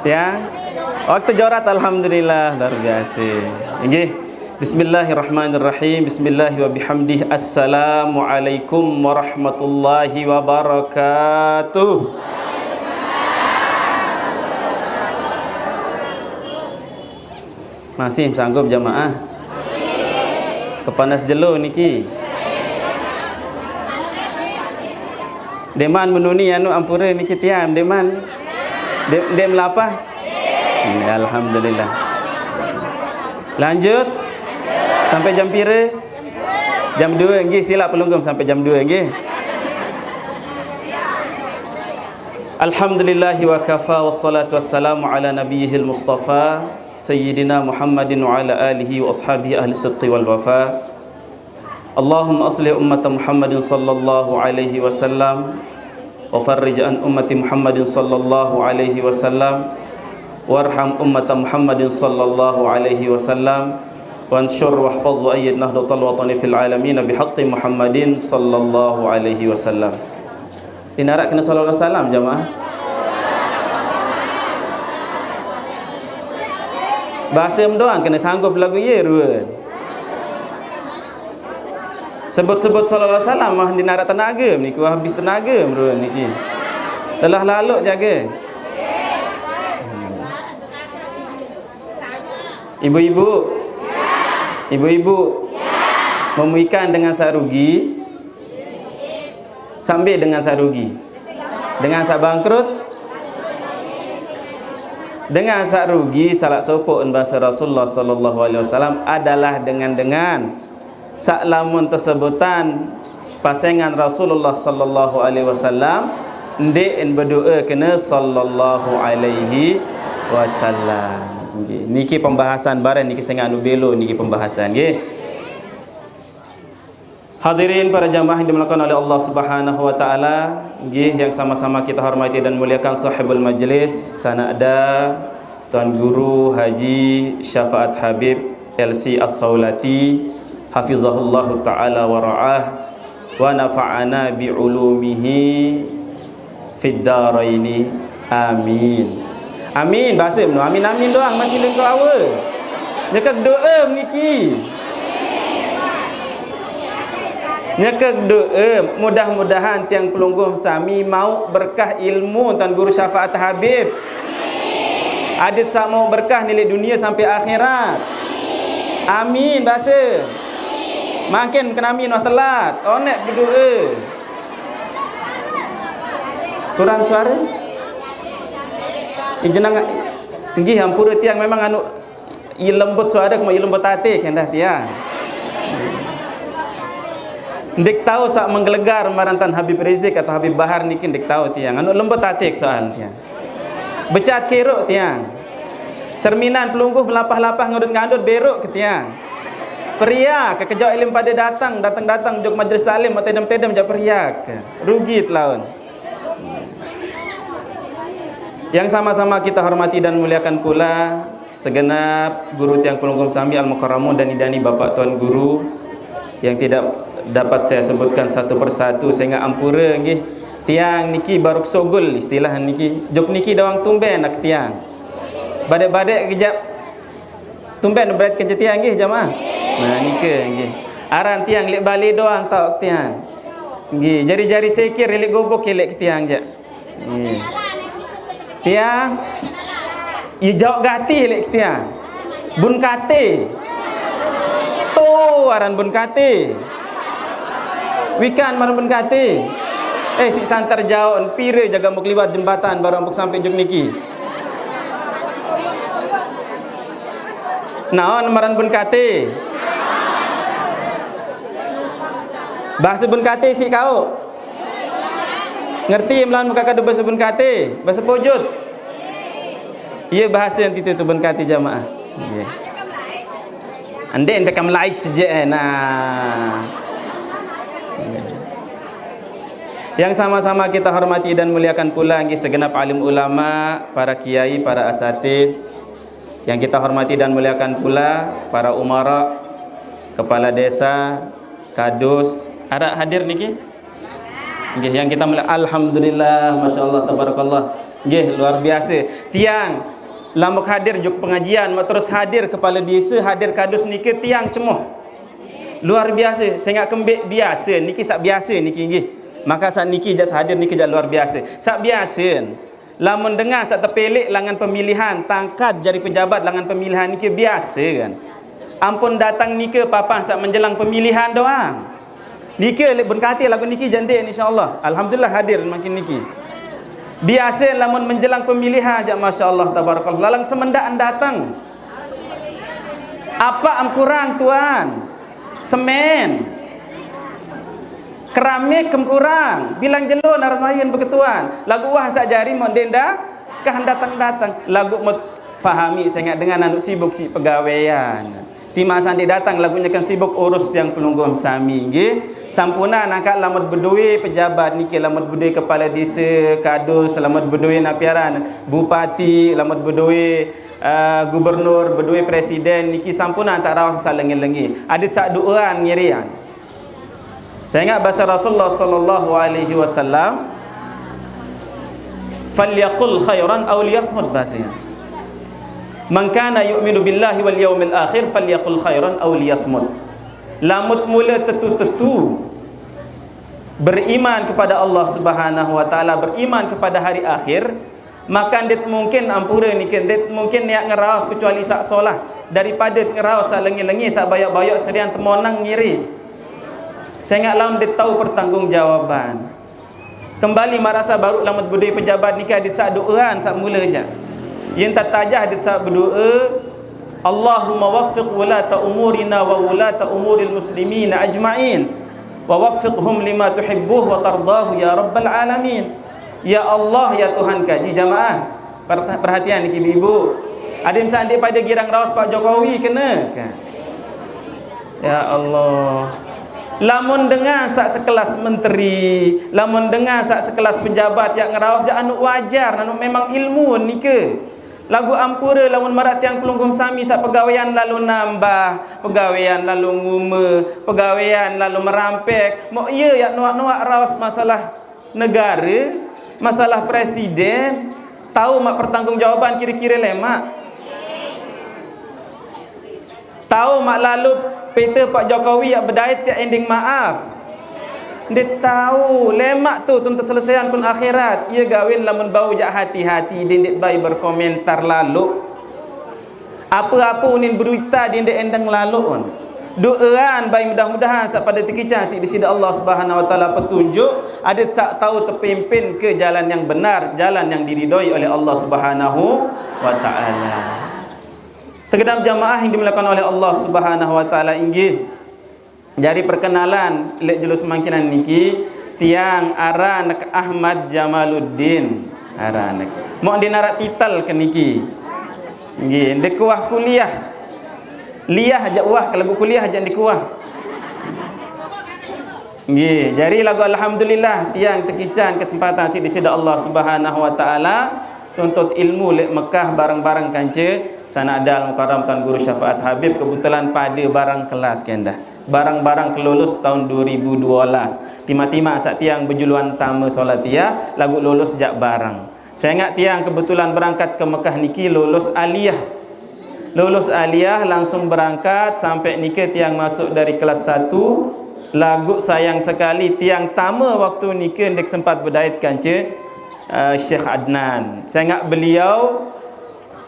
Tiang? Waktu jorat alhamdulillah luar biasa. Nggih. Bismillahirrahmanirrahim. Bismillahi wa bihamdih. Assalamualaikum warahmatullahi wabarakatuh. Masih sanggup jamaah? Kepanas jelo niki. Deman menuni anu ampura niki tiam deman. Dem lapah? Ya, alhamdulillah. Lanjut. Sampai jam pira? Jam 2 nggih, sila pelunggum sampai jam 2 nggih. Alhamdulillah wa kafa wassalatu wassalamu ala nabiyyihil mustafa sayyidina Muhammadin wa ala alihi wa ashabihi ahli sidqi wal wafa. Allahumma aslih ummata Muhammadin sallallahu alaihi wasallam wa farrij an ummati Muhammadin sallallahu alaihi wasallam warham ummata Muhammadin sallallahu alaihi wasallam wanshur wahfaz wa ayyid nahdatal watani fil alamin bihaqqi Muhammadin sallallahu alaihi wasallam. Dinarak kena sallallahu alaihi wasallam jamaah. Bahasa doang kena sanggup lagu ye ruan. Sebut-sebut sallallahu alaihi wasallam mah dinarak tenaga niku habis tenaga ruan niki. Telah lalu jaga. Ibu-ibu, ibu-ibu memuikan dengan sarugi, sambil dengan sarugi, dengan sabangkrut, dengan sarugi salat sopok bahasa Rasulullah sallallahu alaihi wasallam adalah dengan saklamun tersebutan pasangan Rasulullah sallallahu alaihi wasallam ndek berdoa kena sallallahu alaihi wasallam. Okay. Niki pembahasan barang niki sangat anu belo niki pembahasan nggih. Hadirin para jamaah yang dimulakan oleh Allah Subhanahu wa taala, nggih yang sama-sama kita hormati dan muliakan sahibul majlis sanada Tuan Guru Haji Syafaat Habib LC As-Saulati hafizahullah taala wa ra'ah wa nafa'ana bi ulumihi fid daraini amin. Amin bahasa menu. Amin amin doang masih lengkau awal. Nyekak doa niki. Nyekak doa mudah-mudahan tiang pelungguh sami mau berkah ilmu Tuan Guru Syafaat Habib. Adit sak mau berkah nilai dunia sampai akhirat. Amin bahasa. Makin kena amin wah telat. Onek berdoa. Kurang suara? Jenang nggih hampura tiang memang anu lembut suara kemo lembut hati kendah tiang. Ndik tahu sak menggelegar marantan Habib Rizik atau Habib Bahar niki ndik tahu tiang anu lembut hati soal tiang. Becat keruk tiang. Serminan pelungguh melapah-lapah ngadut-ngadut beruk ke tiang. Periak kekejauh ilim pada datang jog majlis taklim tedem-tedem jak periak. Rugi telaun. Yang sama-sama kita hormati dan muliakan pula segenap guru tiang pelunggum sami al-mukarramun dan idani Bapak Tuan Guru yang tidak dapat saya sebutkan satu persatu sehingga ampura nggih. Tiang niki baruk sogul istilah niki. Jok niki dawang tumben nak tiang. Badek-badek kejap tumben berat kerja tiang nggih jamaah. Nah nika nggih. Aran tiang lek bali doang tak tiang. Nggih, jari-jari sekir lek gobok lek tiang je. Nggih. Tiang ia jauh gati lek tiang bun kate to aran bun kate wikan maran bun kate si santar jauh pire jaga mau liwat jembatan baru ampuk sampai jog niki naon maran bun kate bahasa bun kate si kau ngerti melawan muka kadu bahasa bun kate bahasa pojut iya bahasa yang itu bun kate jamaah yeah. Ande bekam lain saja nah yang sama-sama kita hormati dan muliakan pula segenap alim ulama, para kiai, para asatid yang kita hormati dan muliakan pula para umara, kepala desa, kadus, ada hadir niki? Nggih yang kita mulai alhamdulillah masyaallah tabarakallah. Nggih luar biasa. Tiang Lamuk hadir juk pengajian, mak terus hadir kepala desa, hadir kadus niki tiang cemuh. Luar biasa. Saya ingat kembik biasa, niki sak biasa niki nggih. Maka sak niki jas hadir niki jas luar biasa. Sak biasa. Lamun dengar sak terpelik langan pemilihan, tangkat jadi pejabat langan pemilihan niki biasa kan. Ampun datang niki papan sak menjelang pemilihan doang. Niki lek bun kati lagu niki jantik insyaallah. Alhamdulillah hadir makin niki. Biasa lamun menjelang pemilihan aja masyaallah tabarakallah. Lalang semendaan datang. Apa am kurang tuan? Semen. Keramik kem kurang. Bilang jelo naran mayen beketuan. Lagu wah sak jari mon denda kah datang-datang. Lagu mut fahami sangat dengan anu sibuk si pegawaian. Tima sandi datang lagunya kan sibuk urus yang pelunggum sami nggih. Sampuna angkat lamut berdui pejabat niki, lamut berdui kepala desa, kadus, lamut berdui napiaran, bupati, lamut berdui gubernur, berdui presiden niki sampuna tak rawas salengi-lengi. Adit sak duaan ngirian. Saya ingat bahasa Rasulullah sallallahu alaihi wasallam, "Falyaqul khairan aw liyasmut" bahasanya. Man kana yu'minu billahi wal yawmil akhir falyaqul khairan aw liyasmut. Lamut mula tetu-tetu beriman kepada Allah Subhanahu wa taala, beriman kepada hari akhir, maka ndet mungkin ampura ni ndet mungkin niat ngeraos kecuali sak solah daripada ngeraos sak lengi-lengi sak bayak-bayak serian temonang ngiri. Saya ingat lamun ndet tahu pertanggungjawaban. Kembali marasa baru lamut budaya pejabat nikah dit sak doaan sak mula je. Yang tak tajah dit sak berdoa, Allahumma waffiq wulata umurina wa wulata umuril muslimina ajma'in wa waffiqhum lima tuhibbuh wa tardahu ya rabbal alamin. Ya Allah ya Tuhan kaji jamaah. Perhatian niki ibu. Ada yang sandi pada girang raus Pak Jokowi kena kan? Ya Allah. Lamun dengar sak sekelas menteri, lamun dengar sak sekelas pejabat yang ngeraus je anu wajar, anu memang ilmu nike. Lagu ampura lamun marat yang pelunggum sami sak pegawaian lalu nambah, pegawaian lalu ngume, pegawaian lalu merampek. Mok iya yak nuak-nuak raos masalah negara, masalah presiden, tahu mak pertanggungjawaban kira-kira lemak. Tahu mak lalu Peter Pak Jokowi yang berdait tiap ending maaf. Dia tahu lemak tu untuk selesaian pun akhirat. Ia gawin lamun bau jak hati-hati dindik bayi berkomentar lalu. Apa-apa unin berita dindik endang lalu on. Doaan bayi mudah-mudahan sak pada tikicah si di sida Allah Subhanahu wa taala petunjuk, ada sak tahu terpimpin ke jalan yang benar, jalan yang diridhoi oleh Allah Subhanahu wa taala. Segenap jamaah yang dimulakan oleh Allah Subhanahu wa taala inggih jari perkenalan lek julus mangkinan niki tiang aranak Ahmad Jamaluddin aranak mau dinarat titel ke niki nggih ndek kuah kuliah liah aja wah kalau kuliah aja ndek kuah nggih jari lagu alhamdulillah tiang tekican kesempatan si di sida Allah Subhanahu wa taala tuntut ilmu lek Mekah bareng-bareng kance sana ada al-mukarram Tuan Guru Syafaat Habib kebetulan pada barang kelas kendah barang-barang kelulus tahun 2012 tima-tima saat tiang berjuluan tama solatia lagu lulus jak barang. Saya ingat tiang kebetulan berangkat ke Mekah niki lulus aliyah langsung berangkat sampai niki tiang masuk dari kelas 1 lagu sayang sekali tiang tama waktu niki ndek sempat berdait kanca Syekh Adnan. Saya ingat beliau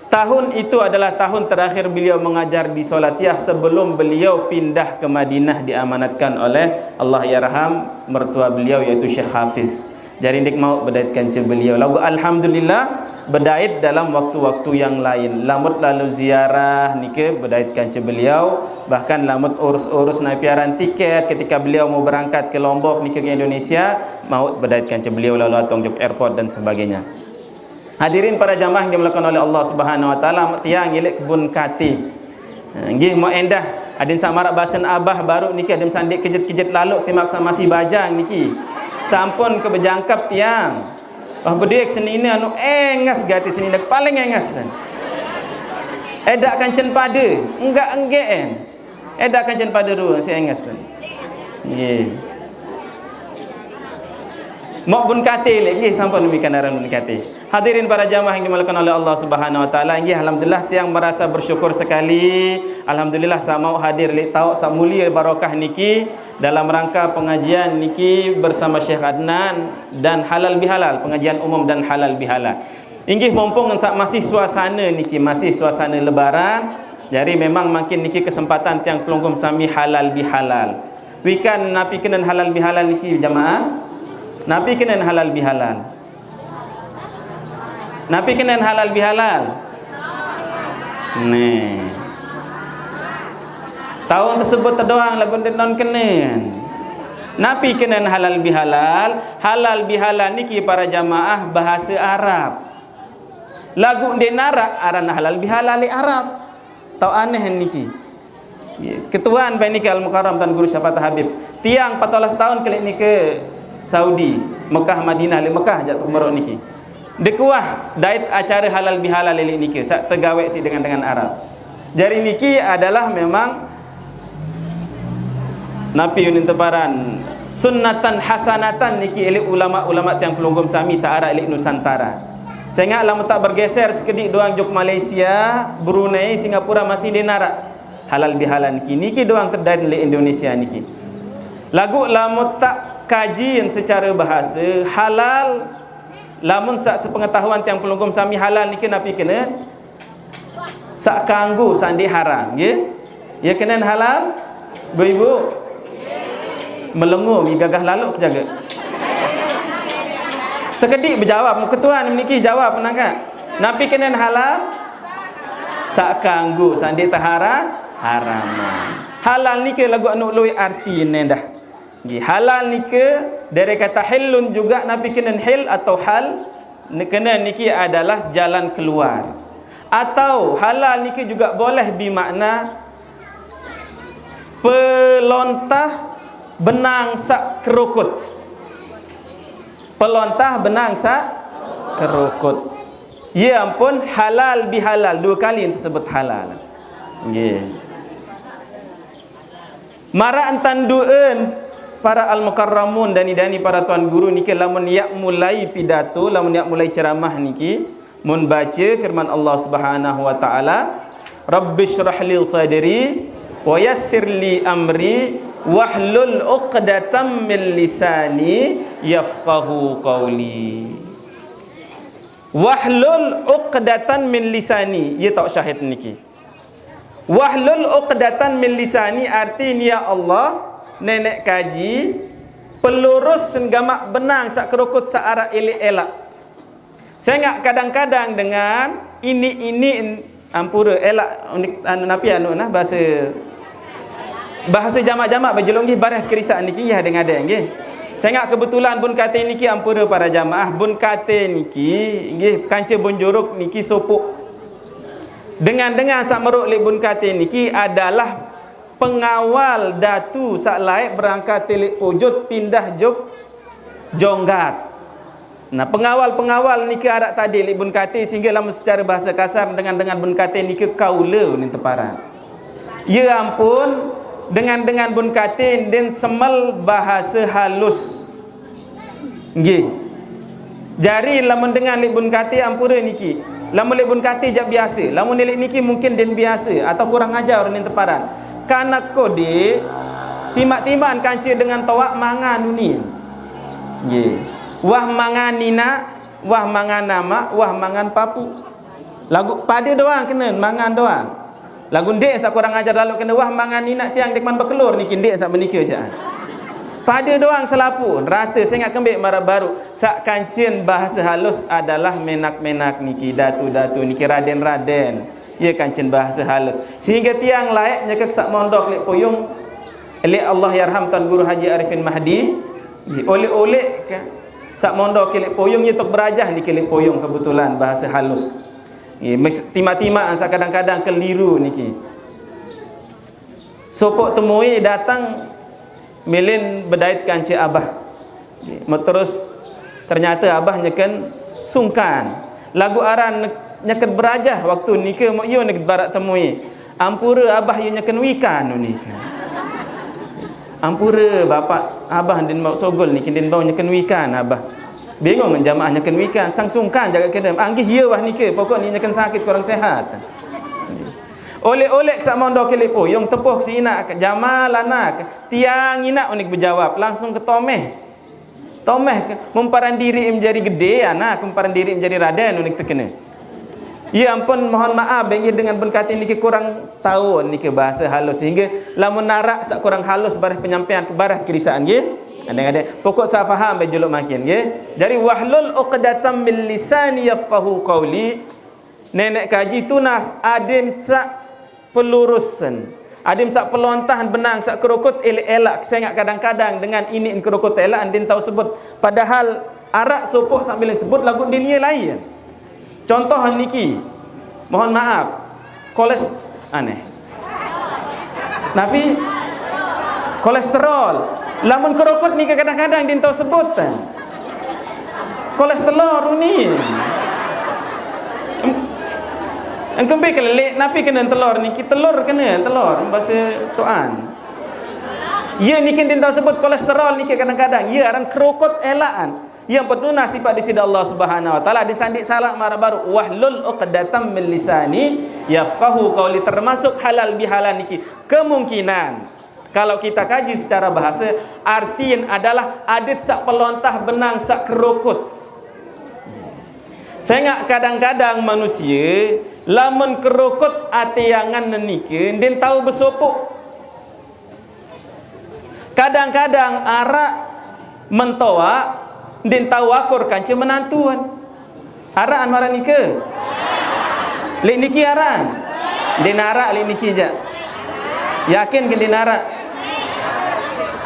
tahun itu adalah tahun terakhir beliau mengajar di Solatiyah sebelum beliau pindah ke Madinah diamanatkan oleh Allah yarham mertua beliau yaitu Syekh Hafiz. Jadi ndik mau berdaitkan ce beliau. Lagu alhamdulillah berdait dalam waktu-waktu yang lain. Lamut lalu ziarah nike berdaitkan ce beliau, bahkan lamut urus-urus napiaran tiket ketika beliau mau berangkat ke Lombok nike ke Indonesia, mau berdaitkan ce beliau lalu atong jog airport dan sebagainya. Hadirin para jamaah yang dimulakan oleh Allah Subhanahu wa taala, tiang ngilik kebun kati. Nggih mau endah adin samarak basen abah baru niki adin sandik kejet-kejet lalu timak sama si bajang niki. Sampun ke bejangkap tiang. Wah bedek seni ini anu engas gati seni dak paling engas. Edak kancen pada, enggak enggeen. Edak kancen pada ru si engas. Nggih. Mau bun kati lek nggih sampun demikian aran bun kati. Hadirin para jamaah yang dimuliakan oleh Allah Subhanahu wa taala, nggih alhamdulillah tiang merasa bersyukur sekali. Alhamdulillah sama hadir li tau sak mulia barakah niki dalam rangka pengajian niki bersama Syekh Adnan dan halal bihalal, pengajian umum dan halal bihalal. Inggih mumpung masih suasana niki, masih suasana lebaran. Jadi memang makin niki kesempatan tiang pelunggum sami halal bihalal. Wikan napi kenan halal bihalal niki jamaah. Napi kenan halal bihalal. Napi kenan halal bihalal. Nih. Tahun tersebut terdoang lagu non kenen. Napi kenan halal bihalal. Halal bihalal niki para jamaah bahasa Arab. Lagu denara arana halal bihalal li Arab. Tahu aneh niki. Ketuaan bae niki Al-Mukarram Tuan Guru Syafaat Habib. Tiang 14 tahun kali ni ke Saudi, Mekah, Madinah, li Mekah jatuh merok niki. Dekuah dait acara halal bihalal li niki sak tergawe si dengan Arab. Jadi niki adalah memang napi unin tebaran sunnatan hasanatan niki eli ulama-ulama tiang pelunggum sami saara eli Nusantara. Saya ingat lama tak bergeser sekedik doang jok Malaysia, Brunei, Singapura masih dinara halal bihalal niki doang terdain li Indonesia niki. Lagu lama tak kajian secara bahasa halal, lamun sak sepengetahuan tiang pelunggum sami halal niki napi kena sak kanggu sandi haram, nggih. Ya kena halal, Bu-ibu. Melengum gagah lalu kejaga. Sekedik berjawab, ketuan niki jawab menangkap. Napi kena halal sak kanggu sandi tahara haram. Halal niki lagu anu luwi arti nendah. Nggih, halal niki dari kata hilun juga napi kena hil atau hal kena niki adalah jalan keluar. Atau halal niki juga boleh bermakna pelontah benang sak kerukut. Pelontah benang sak kerukut. Ya ampun, halal bihalal dua kali yang tersebut halal. Nggih. Mara antan dueun para al-mukarramun dan idani para tuan guru niki lamun yak mulai pidato, lamun yak mulai ceramah niki mun baca firman Allah Subhanahu wa taala, Rabbishrah li sadri wa yassir li amri wahlul 'uqdatam min lisani yafqahu qawli. Wahlul 'uqdatan min lisani, ya tak syahid niki. Wahlul 'uqdatan min lisani artinya ya Allah nenek kaji pelurus senggamak benang sak kerukut searah elak. Saya ingat kadang-kadang dengan ini ampura elak anu napi anu nah bahasa jamak-jamak berjelonggi barat kerisaan niki ya dengan ada nggih. Saya ingat kebetulan bun kate niki ampura para jamaah bun kate niki nggih kanca bonjorok niki sopok. Dengan sak meruk li bun kate niki adalah pengawal datu sak laik berangkat telik pojot pindah jog jonggat. Nah, pengawal niki arak tadi li bun kate sehingga lama secara bahasa kasar dengan bun kate niki kaula ni teparan. Ya ampun, dengan bun kate den semal bahasa halus. Nggih. Jari lamun dengan li bun kate ampura niki. Lamun li bun kate jak biasa, lamun li niki mungkin den biasa atau kurang ajar ni teparan. Kanak kode timak-timan kanci dengan tawak mangan ni. Nggih. Wah mangan nina, wah mangan nama, wah mangan papu. Lagu pada doang kena mangan doang. Lagu ndek sak kurang ajar lalu kena wah mangan nina tiang dekman berkelur niki ndek sak menika je. Pada doang selapu. Rata saya ingat kembik marah baru. Sak kancin bahasa halus adalah menak-menak niki, datu-datu niki, raden-raden. Ya kancin bahasa halus. Sehingga tiang layak nyekek sak mondok lek poyong lek Allah yarham Tuan Guru Haji Arifin Mahdi. Oleh-oleh ke sak mondok lek poyong ye tok berajah niki lek poyong kebetulan bahasa halus. Tima-tima sak kadang-kadang keliru niki. Sopok temui datang milin bedait kanci abah. Terus ternyata abah nyeken sungkan. Lagu aran nyaket berajah waktu nikah mak yo nak barat temui. Ampura abah yo nyaken wikan nikah. Ampura bapak abah din mau sogol niki din bau nyaken wikan abah. Bingung dengan jamaahnya kena ikan, sang sungkan jaga kena. Anggih ya wah ni ke, pokok ni nyakan sakit kurang sehat. Oleh-oleh sak mondo kelip yang tepuh si inak jamal anak tiang inak unik berjawab langsung ke tomeh memparan diri menjadi gede anak memparan diri menjadi raden unik terkena. Ya ampun, mohon maaf bagi dengan berkata ini kurang tahu ni ke bahasa halus sehingga lamun narak sak kurang halus barah penyampaian ke barah kerisaan ye. Ada pokok saya faham bejuluk makin ye. Jadi wahlul uqdatam min lisani yafqahu qawli. Nenek kaji tunas adim sak pelurusan, adim sak pelontahan benang sak kerukut elak sengak kadang-kadang dengan ini kerukut elak andin tahu sebut padahal arak sopok sambil sebut lagu dunia lain. Contoh niki mohon maaf aneh tapi kolesterol lamun kerukut ni kadang-kadang din tahu sebut kolesterol ni engkau kelelek napi kena telur ni telur kena telur bahasa tuan ya ni kan tahu sebut kolesterol ni kadang-kadang ya aran kerukut elaan yang petunas sifat di sisi Allah Subhanahu wa taala disandik salah marah baru wahlul uqdatam min lisani yafqahu qawli termasuk halal bihalal niki kemungkinan kalau kita kaji secara bahasa artiin adalah adit sak pelontah benang sak kerukut. Saya ngak kadang-kadang manusia lamun kerukut atiangan nenike din tahu besopuk. Kadang-kadang arak mentoa din tahu akur kanca menantuan. Arak anwaran nike. Lek niki aran. Din arak lek niki je. Yakin ke din arak?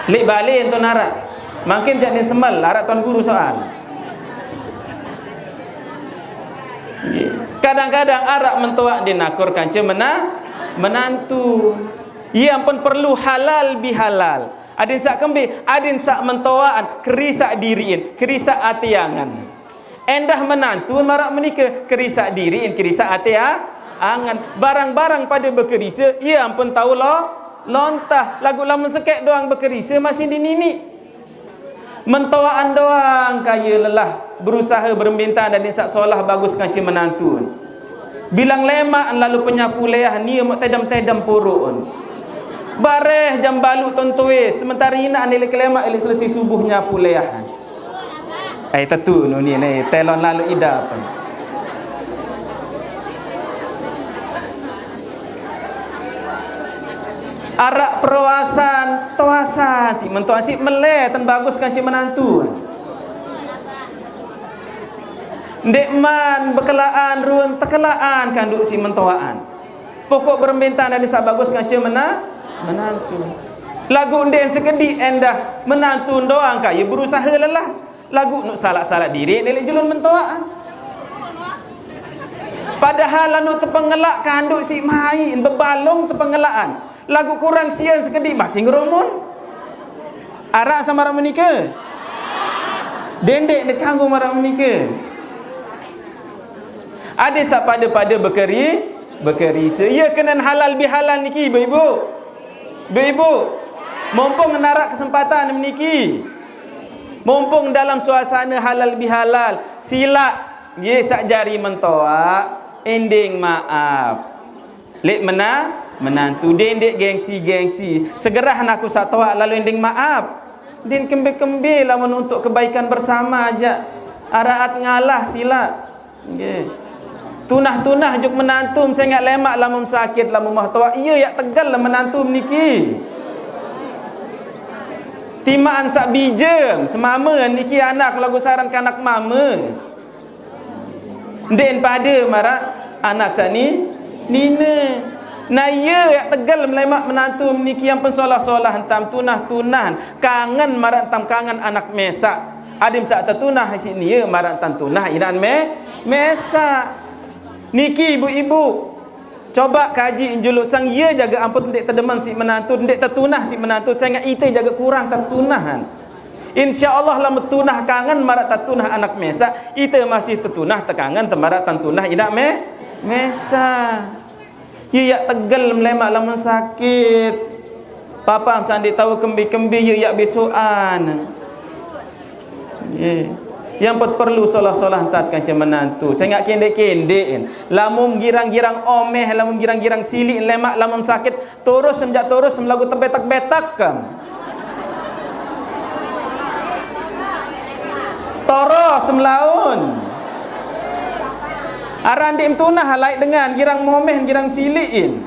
Lek balik ento narak. Makin jak din semal arak tuan guru soal. Kadang-kadang arak mentuak dinakur kanca menantu. Ia pun perlu halal bihalal. Adin sak kembi, adin sak mentuaan kerisak diriin, kerisak atiangan. Endah menantu marak menikah kerisak diriin, kerisak atiangan. Barang-barang pada berkerisa, ia pun tahu lontah. Lagu lama sekek doang berkerisa masih dinini. Mentuaan doang kaya lelah berusaha berminta dan sak solah bagus kanci menantu. Bilang lemak lalu penyapu leah ni mak tedam-tedam purun. Bareh jam balu tontoe sementara ina nilai kelemak elok selesai subuh nyapu leahan. Tetu ni telon lalu idap. Arak perwasan, toasan, si mentuan si meleh tan bagus kan cik menantu. Ndekman bekelaan ruang tekelaan kan duk si mentuaan. Pokok bermintaan dan sa bagus kan cik menantu. Lagu ndek sekedi endah menantu doang kaya berusaha lelah. Lagu nuk salah-salah diri nelek julun mentuaan. Padahal anu tepengelak kan duk si main bebalong tepengelaan. Lagu kurang siang sekedi masih ngerumun. Arak sama orang menikah. Dendek dia kanggu marah menikah. Ada sak pada berkeri. Ia kena halal bihalal niki ibu-ibu. Ibu-ibu, mumpung narak kesempatan meniki. Mumpung dalam suasana halal bihalal, sila ye sak jari mentoa, ending maaf. Lek menantu dendek gengsi segerah aku sak toak lalu ending maaf din kembe-kembe lamun untuk kebaikan bersama aja araat ngalah sila nggih tunah-tunah juk menantum saya ngak lemak lamun sakit lamun mah toak iya yak tegal lah menantum niki timaan sak bijem semama niki anak lagu saran kanak mama den pada marak anak sak ni nina. Nah ya yak tegal melemak menantu niki yang pensolah-solah hentam tunah-tunahan kangen marak tam kangen anak mesak adim sak tertunah sini ya marak tam tunah inan mesak niki ibu-ibu coba kaji injuluk sang ya jaga ampun ndek terdeman si menantu ndek tertunah si menantu saya ite jaga kurang tertunahan insyaallah lamun tunah kangen marak tertunah anak mesak ite masih tertunah tekangen temarak tantunah inak mesak. Ya yak tegal melemak lamun sakit. Papa sandi tahu kembi-kembi ya yak besoan. Yang perlu solah-solah tat kancing menantu. Saya ngak kendek-kendek kan. Lamun girang-girang omeh, lamun girang-girang silik lemak, lamun sakit, terus semjak terus melagu terbetak-betak kam. Toros semlaun. Aran dim tunah halai dengan girang momeh, girang silikin.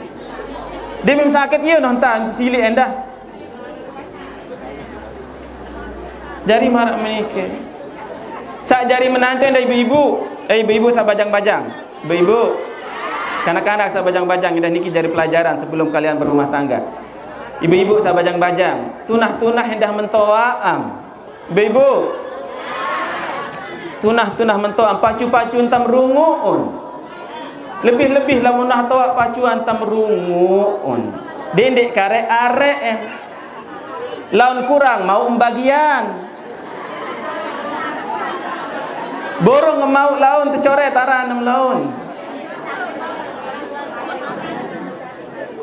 Dia memang sakit ya nonton silik endah. Jari marak menikah. Sak jari menantu anda ibu-ibu. Ibu-ibu sak bajang-bajang. Ibu-ibu. Kanak-kanak sak bajang-bajang dah niki jari pelajaran sebelum kalian berumah tangga. Ibu-ibu sak bajang-bajang. Tunah-tunah hendah mentoaam. Ibu-ibu. Tunah-tunah mentoaam pacu-pacu entam runguun. Lebih-lebih lah munah toak pacu entam runguun. Dendek kare arek laun kurang mau bagian. Borong mau laun tercoret arah 6 laun.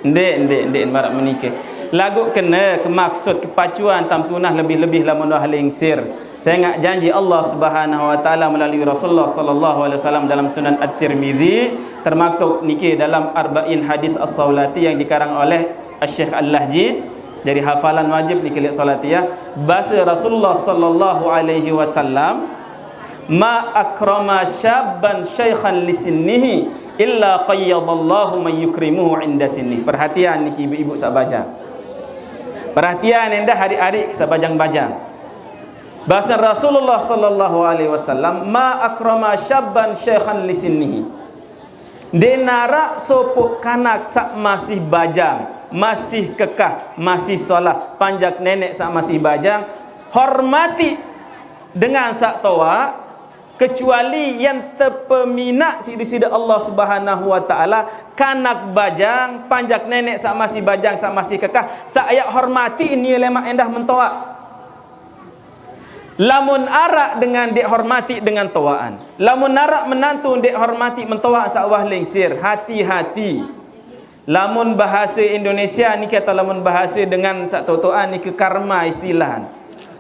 Ndek marak menikah. Lagu kena kemaksud kepacuan tam tunah lebih-lebih lah munah lingsir. Saya ngak janji Allah Subhanahu wa taala melalui Rasulullah sallallahu alaihi wasallam dalam Sunan At-Tirmizi termaktub niki dalam Arba'in Hadis As-Saulati yang dikarang oleh Syekh Al-Lahji dari hafalan wajib niki lihat salatiyah. Bahasa Rasulullah sallallahu alaihi wasallam, ma akrama syabban syaikhan li sinnihi illa qayyadallahu man yukrimuhu inda sinnih. Perhatian niki ibu-ibu sak bajang. Perhatian endah hari-hari sabajang-bajang. Bahasa Rasulullah sallallahu alaihi wasallam, ma akrama syabban syaikhan li sinnihi. Denara sopuk kanak sak masih bajang, masih kekah, masih solah, panjak nenek sak masih bajang, hormati dengan sak toa, kecuali yang terpeminat sida Allah Subhanahu wa taala, kanak bajang, panjak nenek sak masih bajang, sak masih kekah, sak ayak hormati ini lemak endah mentoa. Lamun arak dengan dek hormati dengan toaan. Lamun arak menantu dek hormati mentoa sak wah lingsir. Hati-hati. Lamun bahasa Indonesia ni kata lamun bahasa dengan sak totoan ni ke karma istilahan.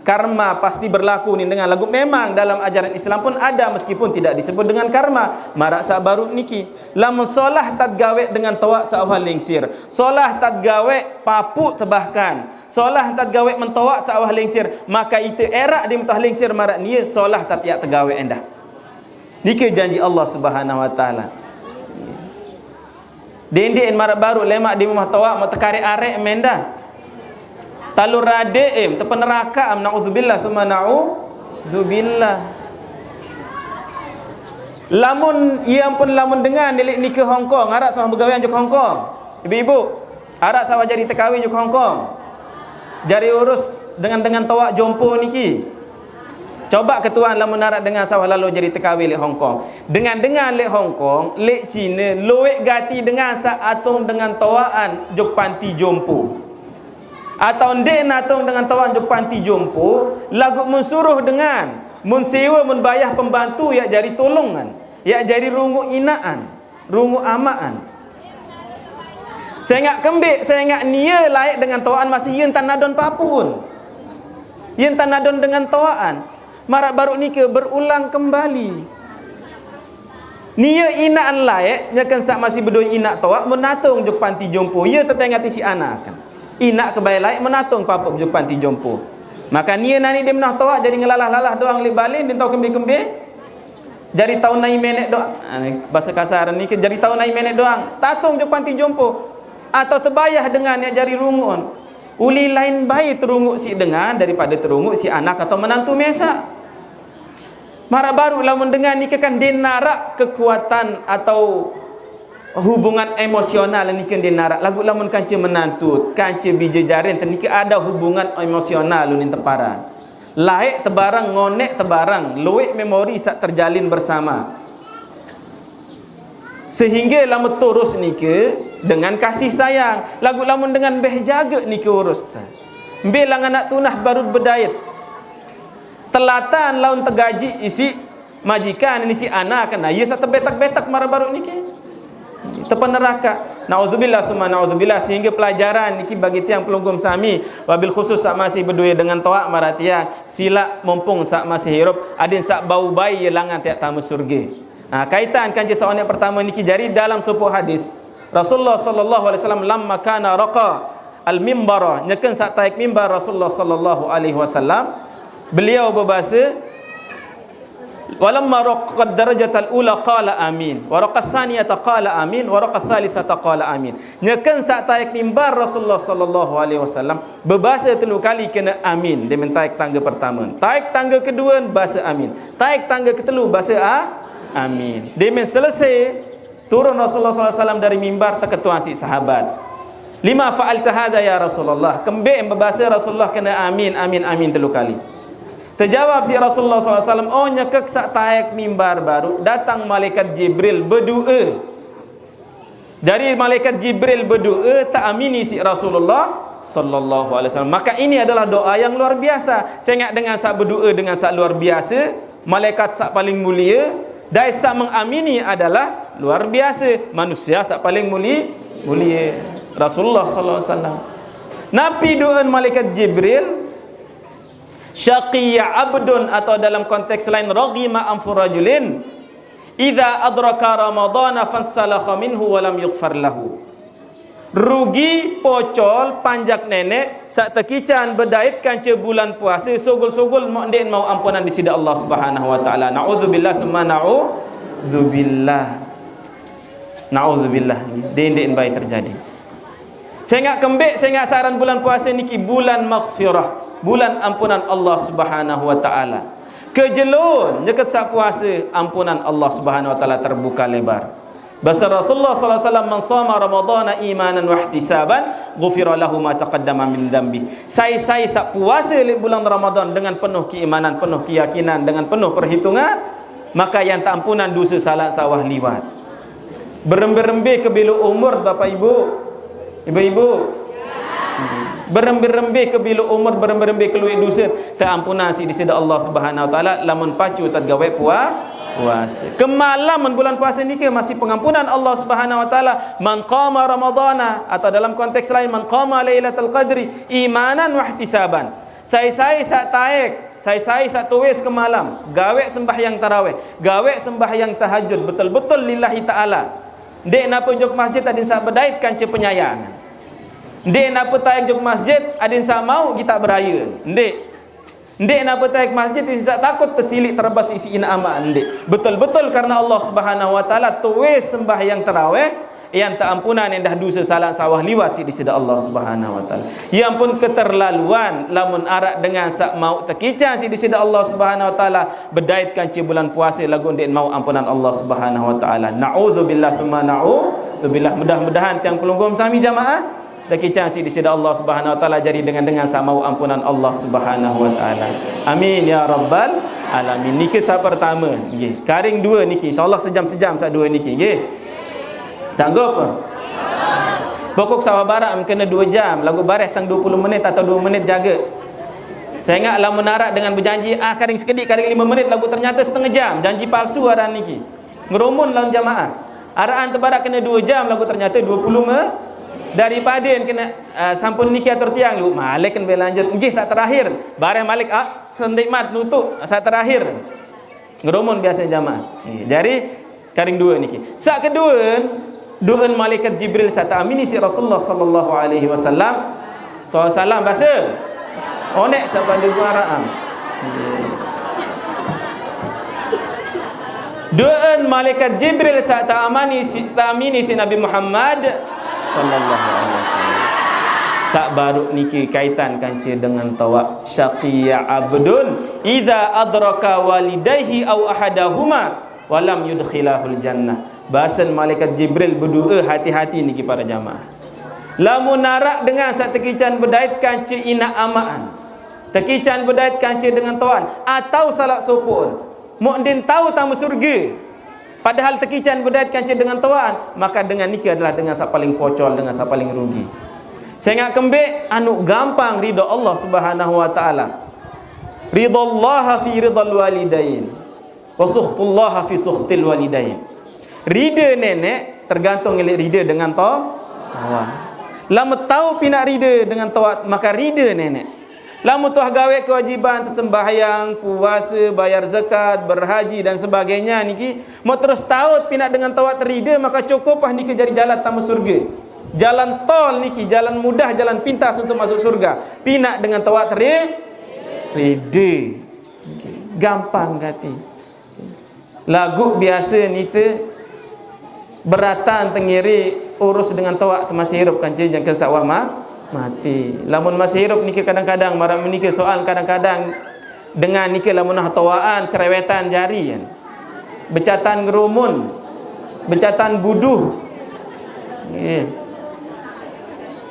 Karma pasti berlaku ni dengan lagu. Memang dalam ajaran Islam pun ada meskipun tidak disebut dengan karma. Marak sak baru niki. Lamun solah tad gawe dengan toa sak wah lingsir. Solah tad gawe papu tebahkan. Solah tak gawe mentawak sawah lingsir, maka itu erak di mentah lingsir marak ni solah tak tiak tergawe endah. Niki janji Allah Subhanahu wa taala. Dendek marak baru lemak di rumah tawak mau tekari arek mendah. Talur radeem tepen neraka naudzubillah tsumma naudzubillah. Lamun ia pun lamun dengan delik ni ke Hong Kong, arak sawah bergawean je ke Hong Kong. Ibu-ibu, arak sawah jadi tekawin je ke Hong Kong. Jari urus dengan tawak jompo niki. Coba ketuan lamun narak dengan sawah lalu jadi tekawi lek Hong Kong. Dengan lek Hong Kong, lek Cina, loek gati dengan sa atung dengan tawaan jok panti jompo. Atau ndek natung dengan tawaan jok panti jompo, lagu mun suruh dengan mun sewa mun bayar pembantu ya jari tolongan, ya jari rungu inaan, rungu amaan. Saya ngak kembik, saya ngak nia layak dengan tawaan masih yen tanadon papun. Yen tanadon dengan tawaan. Marak baru ni ke berulang kembali. Nia inaan layak, nyakan sak masih berdua inak tawak menatung juk panti jompo. Ia tetengati si anak kan. Inak kebaik layak menatung papuk juk panti jompo. Maka nia nani dia menah tawak jadi ngelalah-lalah doang li balin din tau kembik-kembik. Jadi tahun nai menek doang. Bahasa kasar ni ke jadi tahun nai menek doang. Tatung juk panti jompo. Atau terbayah dengan yang jari rungun. Uli lain baik terunguk si dengan daripada terunguk si anak atau menantu mesak. Mara baru lamun dengan ni kan dinarak kekuatan atau hubungan emosional ni kan dinarak. Lagu lamun kanci menantu, kanci bija jarin tenika ada hubungan emosional ni teparan. Laik tebarang ngonek tebarang, luik memori sak terjalin bersama. Sehingga lamun terus nike dengan kasih sayang. Lagu lamun dengan beh jaga nike urus ta. Belang anak tunah baru berdayat. Telatan laun tegaji isi majikan ini si anak kan. Ya sa tebetak-betak mara baru nike. tepan neraka. Naudzubillah tsumma naudzubillah. Sehingga pelajaran niki bagi tiang pelunggum sami wabil khusus sak masih berdua dengan toak maratiang sila mumpung sak masih hirup adin sak bau bayi langan tiak tamu surga. Kaitan kan je soalan yang pertama niki jari dalam sebuah hadis Rasulullah sallallahu alaihi wasallam lamma kana raqa al-mimbar nyekeun sak taik mimbar Rasulullah sallallahu alaihi wasallam beliau berbahasa walamma raqad darajatal ula qala amin wa raqat thaniyata qala amin wa raqat thalithata qala amin. Nyekeun sak taik mimbar Rasulullah sallallahu alaihi wasallam berbahasa 3 kali kena amin dia taik tangga pertama. Taik tangga kedua bahasa amin. Taik tangga ketelu bahasa amin. Dia selesai turun Rasulullah SAW dari mimbar terketuan si sahabat. Lima fa'alta hadha ya Rasulullah. Kembali berbahasa Rasulullah kena amin, amin, amin 3 kali. Terjawab si Rasulullah SAW, oh nyekek sak taik mimbar baru, datang malaikat Jibril berdoa. Dari malaikat Jibril berdoa, tak amini si Rasulullah sallallahu alaihi wasallam. Maka ini adalah doa yang luar biasa. Saya ingat dengan sak berdoa dengan sak luar biasa, malaikat sak paling mulia, dan sak mengamini adalah luar biasa. Manusia sak paling mulia Rasulullah sallallahu alaihi wasallam. Nabi doa malaikat Jibril syaqiyya abdun atau dalam konteks lain raghima anfu rajulin idza adraka ramadhana fansalakha minhu wa lam yughfar lahu. Rugi pocol panjak nenek sak tekican berdait kanca bulan puasa sugul-sugul mokden mau ampunan di sida Allah Subhanahu wa taala. Naudzubillah tsumma naudzubillah. Den baik terjadi. Saya ingat saran bulan puasa niki bulan maghfirah, bulan ampunan Allah Subhanahu wa taala. Kejelun nyeket sak puasa ampunan Allah Subhanahu wa taala terbuka lebar. Bahasa Rasulullah sallallahu alaihi wasallam man shama ramadhana imanan wa ihtisaban ghufira lahu ma taqaddama min dhanbi. Sai sak puasa bulan Ramadan dengan penuh keimanan, penuh keyakinan, dengan penuh perhitungan, maka yang tak ampunan dosa salah sawah liwat. Berembe-rembe ke bilu umur Bapak Ibu. Ibu-ibu. Berembe-rembe ke bilu umur, berembe-rembe keluar dosa, tak ampunan si di sida Allah Subhanahu wa taala lamun pacu tad gawe puasa. Kemalaman bulan puasa ni ke masih pengampunan Allah Subhanahu wa taala. Man qama ramadhana atau dalam konteks lain man qama lailatul qadri imanan wa ihtisaban. Saya sak taik, saya sak tuwis ke malam, gawe sembahyang tarawih, gawe sembahyang tahajud betul-betul lillahi taala. Dek napa jog masjid adin sak berdait kanca penyayang. Dek napa taik jog masjid adin sak mau kita beraya. Ndek nak bertaik masjid tidak takut tersilik terbas isi ina amak ndek. Betul-betul karena Allah Subhanahu wa taala tuwis sembahyang tarawih yang tak ampunan yang dah dosa salah sawah liwat si di sida Allah Subhanahu wa taala. Yang pun keterlaluan lamun arak dengan sak mau terkican si di sida Allah Subhanahu wa taala berdaitkan ci bulan puasa lagu ndek mau ampunan Allah Subhanahu wa taala. Nauzubillah tsumma naudzubillah. Mudah-mudahan tiang pelunggum sami jamaah terkican si di sida Allah Subhanahu wa taala jadi dengan samau ampunan Allah Subhanahu wa taala. Amin ya rabbal alamin. Niki sa pertama nggih. Karing 2 niki insyaallah sejam-sejam sak 2 niki nggih. Sanggup? Pokok sawah barat kena 2 jam, lagu bares sang 20 menit atau 2 menit jaga. Saya ingat lah menarak dengan berjanji karing sekedik karing 5 menit lagu ternyata setengah jam. Janji palsu araan niki. Ngerumun lawan jamaah. Araan terbarat kena 2 jam lagu ternyata 20 menit. Daripada yang kena sampun niki atur tiang lu malik kan berlanjut nggih sak terakhir bareng malik sendikmat nutuk sak terakhir ngerumun biasa jamaah. Jadi karing 2 niki. Sak kedua doa malaikat Jibril sata amini si Rasulullah sallallahu alaihi wasallam sallallahu bahasa onek sapa di araam. Doa malaikat Jibril sata amini si Nabi Muhammad sallallahu alaihi wasallam. Sak baru niki kaitan kanci dengan tawak syaqiyya abdun idza adraka walidayhi aw ahadahuma walam yudkhilahul jannah. Bahasan malaikat Jibril berdoa hati-hati niki para jamaah. Lamun narak dengan sak tekican berdait kanci ina amaan. Tekican berdait kanci dengan tuan atau salah sopun. Mukmin tahu tamu surga. Padahal tekican berdait kanci dengan tuan, maka dengan niki adalah dengan sak paling pocol, dengan sak paling rugi. Saya ingat kembali anu gampang ridha Allah Subhanahu wa taala. Ridallah fi ridal walidain wa sukhtullaha fi sukhtil walidain. Ridha nenek tergantung ngelik rida dengan tawat. Lama tahu pinak rida dengan tawat, maka rida nenek. Lama tuah gawe kewajiban sembahyang, puasa, bayar zakat, berhaji dan sebagainya niki, mau terus tahu pinak dengan tawat rida, maka cukup niki jadi jalan tamu surga. Jalan tol niki, jalan mudah, jalan pintas untuk masuk surga. Pinak dengan tawat rida. Gampang kati. Lagu biasa ni tu beratan tengiri urus dengan tawak masih hidup kan jangan kesawah mati. Lamun masih hidup ni kadang-kadang marah menikah soal kadang-kadang dengan nikah lamun tawaan cerewetan jari kan. Becatan ngerumun, becatan buduh.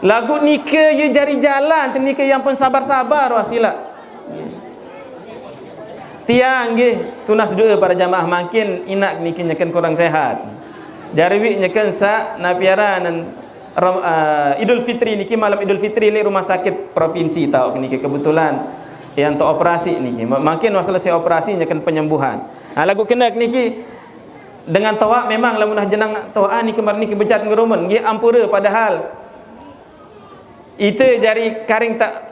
Lagu nikah ye jari jalan nikah yang pun sabar-sabar wasila. Tiang nggih tunas doa para jamaah makin inak niki nyaken kurang sehat. Jari nyaken sa napiaran Idul Fitri niki malam Idul Fitri le rumah sakit provinsi tau niki kebetulan yang untuk operasi niki. Makin selesai operasi nyaken penyembuhan. Lagu kena niki dengan tawak memang lamun jenang tawaan niki mar niki becat ngerumun nggih ampura padahal itu jari karing tak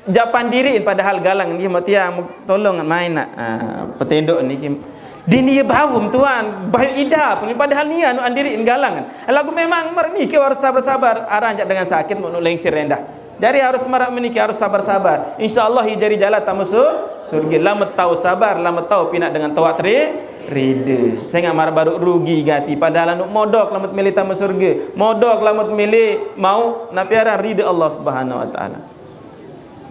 japan diri padahal galang ni matiang tolong main nak petendok ni dini bawum tuan bayu ida pun padahal ni anu andiri galang lagu memang mar ni ke harus sabar-sabar arang dengan sakit mau lengsir rendah jadi harus marak menikah harus sabar-sabar insyaallah jari jalan tamusuk surga lama tahu sabar lama tahu pinak dengan tawat rida saya ngamar baru rugi gati padahal anu modok lamat milih tamu surga modok lamat milih mau napiara rida Allah Subhanahu wa taala.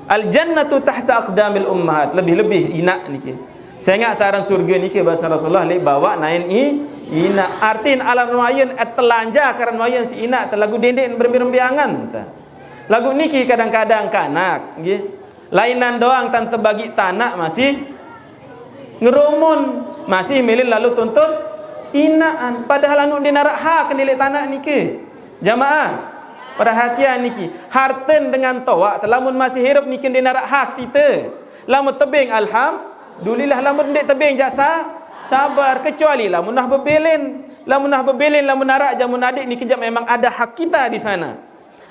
Al jannatu tahta aqdamil ummahat, lebih-lebih inak niki. Saya ingat saran surga niki bahasa Rasulullah le bawa nain inak artin alam nuayan telanja karan nuayan si inak lagu dendek berbiang-biangan. Lagu niki kadang-kadang kanak nggih. Lainan doang tante bagi tanak masih ngerumun, masih milih lalu tuntut inaan padahal anu dinarak hak nilai tanak niki. Jamaah perhatian niki harten dengan tawak lamun masih hidup niki dinarak hak kita lamun tebing alhamdulillah lamun dek tebing jasa sabar kecuali lamun nah bebelen lamun narak jamun adik niki memang ada hak kita di sana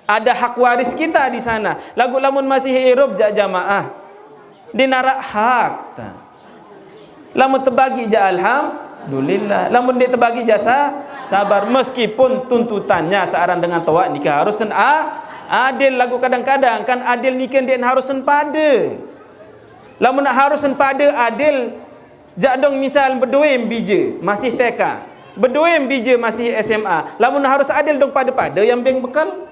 ada hak waris kita di sana lamun masih hidup jamaah dinarak hak lamun terbagi alhamdulillah lamun dek terbagi jasa sabar meskipun tuntutannya searan dengan tawak nikah harus adil lagu kadang-kadang kan adil nikah dia harus pada lamun nak harus pada adil jadong misal berdua bija masih TK berdua bija masih SMA lamun harus adil dong pada yang beng bekal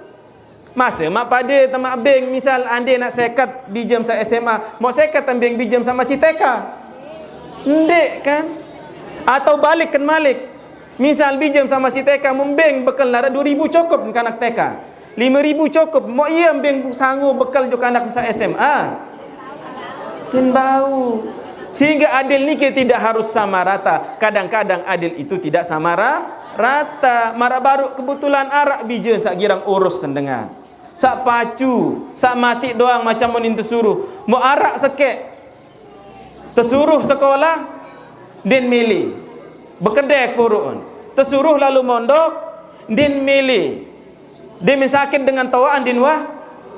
masa mak pada tamak beng misal ande nak sekat bijam sa SMA mau sekat ambeng bijam sama masih TK ndek kan atau balik kan malik misal bijam sama si TK membeng bekal nara 2000 cukup kanak TK 5000 cukup mau iya membeng sanggup bekal jo kanak sa SMA tin bau sehingga adil ni tidak harus sama rata kadang-kadang adil itu tidak sama rata mara baru kebetulan arak bijam sak girang urus sendengan sak pacu sak mati doang macam mun suruh mau arak sekek tersuruh sekolah din milih bekedek kurun tersuruh lalu mondok din milih din sakit dengan tawaan din wah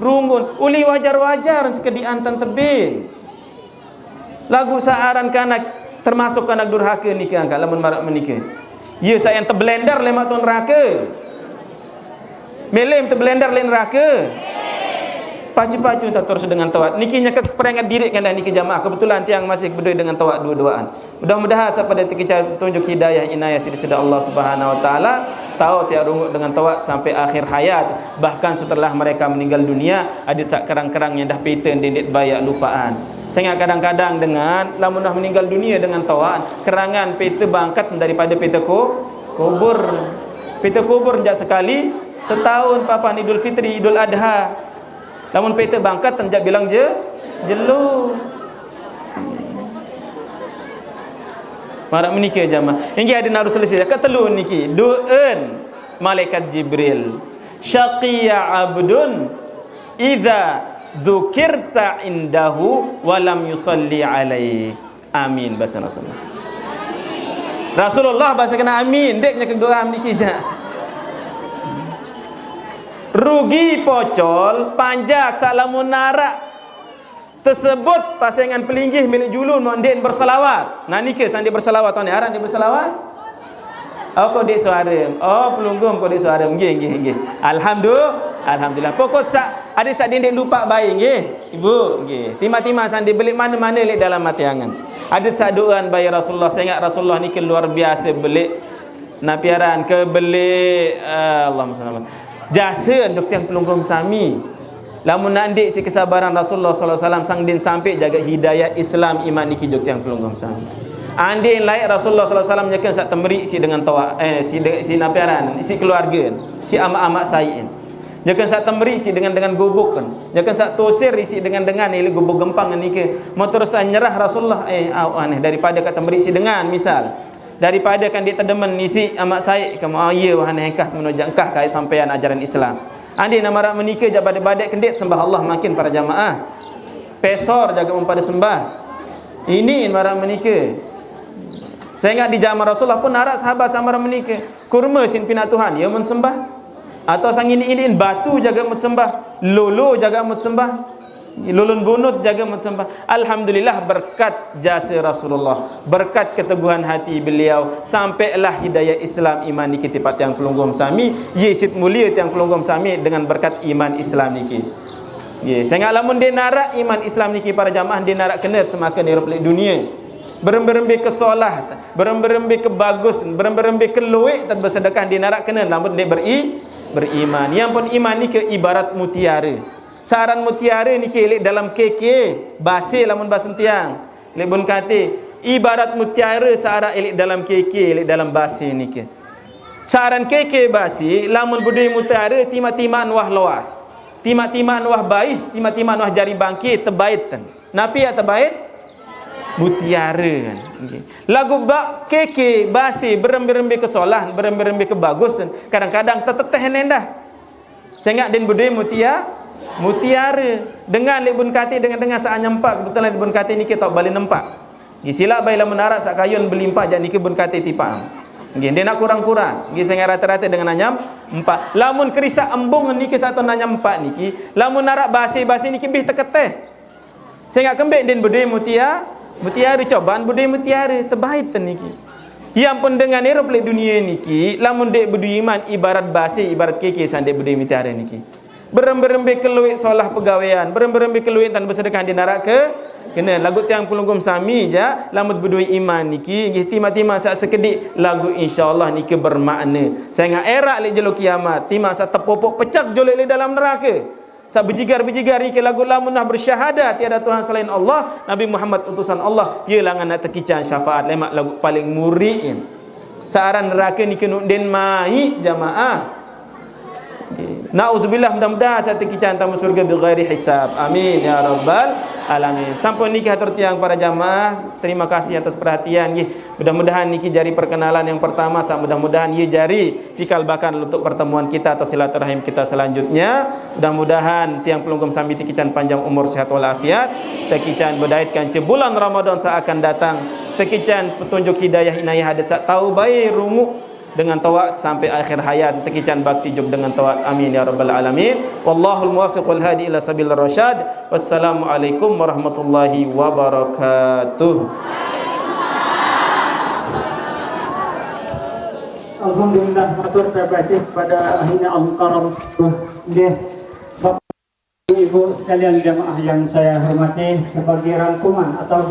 rungun uli wajar-wajar sekedian tan tebing lagu saaran kanak termasuk kanak durhaka nikah angkat lamun marak menikah ya saya yang terblender lemak tuan neraka melem terblender le neraka pacu-pacu tak terus dengan tawat niki nyaket peringat diri kan niki jamaah kebetulan tiang masih berdua dengan tawat dua-duaan mudah-mudahan pada ketika tunjuk hidayah inayah sida Allah Subhanahu wa taala tahu tiang rungut dengan tawat sampai akhir hayat bahkan setelah mereka meninggal dunia ada sak kerang-kerang yang dah peten dendek bayak lupaan sehingga kadang-kadang dengan lamun dah meninggal dunia dengan tawat kerangan peta bangkat daripada peta kubur peta kubur jak sekali setahun papan Idul Fitri Idul Adha lamun peta bangkat tenjak bilang jelu marak menikah jamaah hingga ada naru selesai ketelu niki du'un malaikat Jibril syaqiya abdun idza dzukirta indahu walam yusalli alaih amin bahasa Rasulullah bahasa kena amin deknya ke doa niki rugi pocol panjak salamun narak tersebut pasangan pelinggih milik julun mondin berselawat. Nah ni ke sandi berselawat tuan arah ni berselawat. Oh kau dik suara. Oh pelunggum kau dik suara. Nggih. Alhamdulillah. Pokok sak ada sak dindik lupa bayi nggih. Ibu nggih. Tima-tima sandi belik mana-mana lek dalam hati angan. Ada sak doan bayi Rasulullah. Saya ingat Rasulullah ni luar biasa belik napiaran ke belik Allahumma salli alaihi jasa untuk yang pelunggum sami. Lamun nak ndik si kesabaran Rasulullah sallallahu alaihi wasallam sang din sampai jaga hidayah Islam iman niki jok yang pelunggum sami. Andin laik Rasulullah sallallahu alaihi wasallam nyakan sak temeri si dengan tawa si napiaran si keluarga si amak-amak sain. Nyakan sak temeri si dengan gubuk kan. Nyakan sak tosir isi dengan ile gubuk gempang ni ke. Mau terus nyerah Rasulullah aneh daripada kata temeri si dengan misal. Daripada kan dia terdemen isi amak said kamu ya wahana hengkah menujak kah kait sampaian ajaran Islam. Andi nama rak menikah jabat badak kendit sembah Allah makin para jamaah. Pesor jaga mempada sembah. Ini marak menikah. Saya ingat di zaman Rasulullah pun narak sahabat sama menikah. Kurma sin pina Tuhan ya mun sembah. Atau sang ini batu jaga mut sembah. Lolo jaga mut sembah. Lulun bunut jaga mut sembah. Alhamdulillah berkat jasa Rasulullah, berkat keteguhan hati beliau sampailah hidayah Islam iman niki tipat yang pelunggum sami yesit mulia yang pelunggum sami dengan berkat iman Islam niki. Ye, saya lamun dia narak iman Islam niki para jamaah dia narak kena semakan di dunia. Berembe-rembe ke solah, berembe-rembe ke bagus, berembe-rembe ke luik tak bersedekah dia narak kena lamun dia beriman. Yang pun iman ni ke ibarat mutiara. Saran mutiara ni ke dalam keke basi lamun basen tiang. Lek bun kate ibarat mutiara seara elik dalam keke elik dalam basi ni ke. Saran keke basi lamun budaya mutiara tima-timaan wah luas. Tima-timaan wah bais, tima-timaan wah jari bangkit tebaitan. Napi ya tebait? Mutiara kan. Okay. Lagu bak keke basi berembe-rembe ke solah, berembe-rembe ke bagus kadang-kadang teteh nendah. Saya ingat din budaya mutiara dengan libun kati dengan saat nyempak kebetulan libun kati ni kita tak balik nempak. Sila baiklah menarak sak kayun berlimpah jadi ni bun kati tipam. Nggih dia nak kurang-kurang. Nggih saya rata-rata dengan anyam 4. Lamun kerisa embung niki satu anyam 4 niki, lamun narak basi-basi niki bih teketeh. Saya ingat kembek din budaya mutiara cobaan budaya mutiara terbaik niki. Yang pun dengan eroplik dunia niki, lamun dek budaya iman ibarat basi ibarat keke sandek budaya mutiara niki. Berembe-rembe keluik solah pegawaian, berembe-rembe keluik dan bersedekah di narak ke kena lagu tiang pelunggum sami ja lamut berdua iman niki nggih tima-tima sak sekedik lagu insyaallah niki bermakna saya ngak erak lek jelo kiamat tima sak tepopok pecak jolek le dalam neraka sak bejigar-bejigar niki lagu lamunah bersyahadat tiada Tuhan selain Allah Nabi Muhammad utusan Allah ye langan nak tekican syafaat lemak lagu paling muriin saaran neraka niki nuk den mai jamaah. Nauzubillah mudah-mudahan saya tekican tamu surga bi ghairi hisab. Amin ya rabbal alamin. Sampun niki hatur tiang para jamaah, terima kasih atas perhatian nggih. Mudah-mudahan niki jari perkenalan yang pertama, mudah-mudahan ye jari cikal bakal untuk pertemuan kita atau silaturahim kita selanjutnya. Mudah-mudahan tiang pelunggum sami tekican panjang umur sehat walafiat, tekican berdaitkan bulan Ramadan akan datang, tekican petunjuk hidayah inayah hadat sak tahu baik rungu dengan taat sampai akhir hayat tekican bakti jub dengan taat amin ya rabbal alamin wallahul muwaffiq wal hadi ila sabil rasyad wassalamu alaikum warahmatullahi wabarakatuh. Alhamdulillah matur terbaca pada akhirnya al-karam nggih Bapak Ibu sekalian jamaah yang saya hormati sebagai rangkuman atau